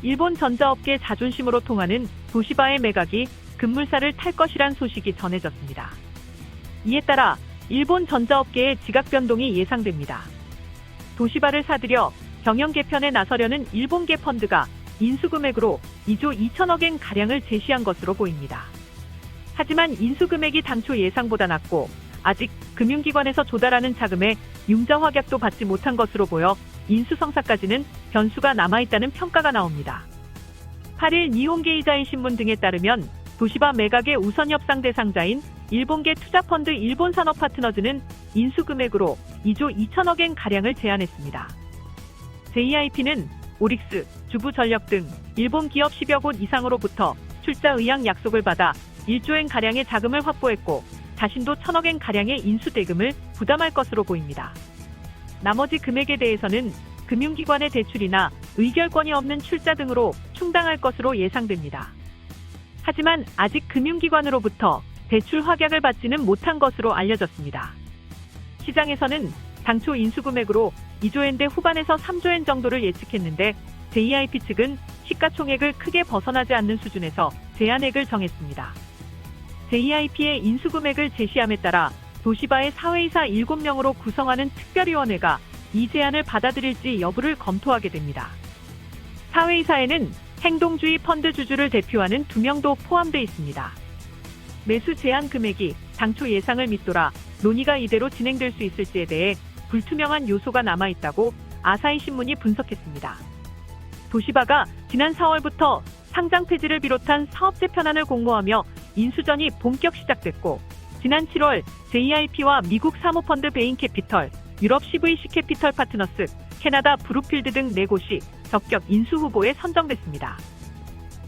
일본 전자업계 자존심으로 통하는 도시바의 매각이 급물살을 탈 것이란 소식이 전해졌습니다. 이에 따라 일본 전자업계의 지각 변동이 예상됩니다. 도시바를 사들여 경영 개편에 나서려는 일본계 펀드가 인수금액으로 2조 2천억엔 가량을 제시한 것으로 보입니다. 하지만 인수금액이 당초 예상보다 낮고 아직 금융기관에서 조달하는 자금에 융자 확약도 받지 못한 것으로 보여 인수성사까지는 변수가 남아있다는 평가가 나옵니다. 8일 니혼게이자이 신문 등에 따르면 도시바 매각의 우선 협상 대상자인 일본계 투자펀드 일본산업파트너즈는 인수금액으로 2조 2천억엔 가량을 제안했습니다. JIP는 오릭스, 주부전력 등 일본 기업 10여 곳 이상으로부터 출자 의향 약속을 받아 1조엔 가량의 자금을 확보했고 자신도 1,000억엔 가량의 인수대금을 부담할 것으로 보입니다. 나머지 금액에 대해서는 금융기관의 대출이나 의결권이 없는 출자 등으로 충당할 것으로 예상됩니다. 하지만 아직 금융기관으로부터 대출 확약을 받지는 못한 것으로 알려졌습니다. 시장에서는 당초 인수금액으로 2조엔대 후반에서 3조엔 정도를 예측했는데 JIP 측은 시가총액을 크게 벗어나지 않는 수준에서 제한액을 정했습니다. JIP의 인수금액을 제시함에 따라 도시바의 사회이사 7명으로 구성하는 특별위원회가 이 제안을 받아들일지 여부를 검토하게 됩니다. 사회이사에는 행동주의 펀드 주주를 대표하는 2명도 포함되어 있습니다. 매수 제한 금액이 당초 예상을 밑돌아 논의가 이대로 진행될 수 있을지에 대해 불투명한 요소가 남아있다고 아사히 신문이 분석했습니다. 도시바가 지난 4월부터 상장 폐지를 비롯한 사업 재편안을 공모하며 인수전이 본격 시작됐고 지난 7월 JIP와 미국 사모펀드 베인캐피털, 유럽 CVC 캐피털 파트너스, 캐나다 브룩필드 등 4곳이 적격 인수 후보에 선정됐습니다.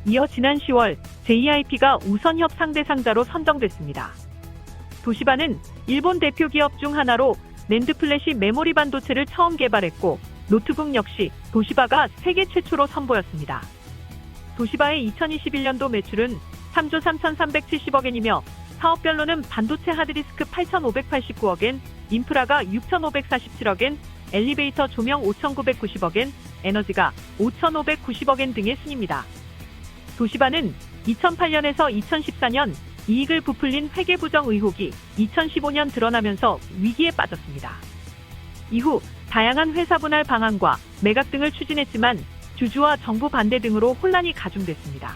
이어 지난 10월 JIP가 우선 협상 대상자로 선정됐습니다. 도시바는 일본 대표 기업 중 하나로 낸드 플래시 메모리 반도체를 처음 개발했고 노트북 역시 도시바가 세계 최초로 선보였습니다. 도시바의 2021년도 매출은 3조 3,370억엔이며 사업별로는 반도체 하드디스크 8,589억엔, 인프라가 6,547억엔, 엘리베이터 조명 5,990억엔, 에너지가 5,590억엔 등의 순입니다. 도시바는 2008년에서 2014년 이익을 부풀린 회계부정 의혹이 2015년 드러나면서 위기에 빠졌습니다. 이후 다양한 회사 분할 방안과 매각 등을 추진했지만 주주와 정부 반대 등으로 혼란이 가중됐습니다.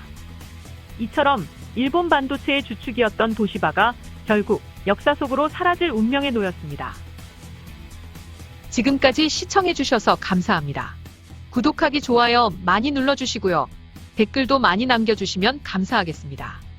이처럼 일본 반도체의 주축이었던 도시바가 결국 역사 속으로 사라질 운명에 놓였습니다. 지금까지 시청해주셔서 감사합니다. 구독하기, 좋아요 많이 눌러주시고요. 댓글도 많이 남겨주시면 감사하겠습니다.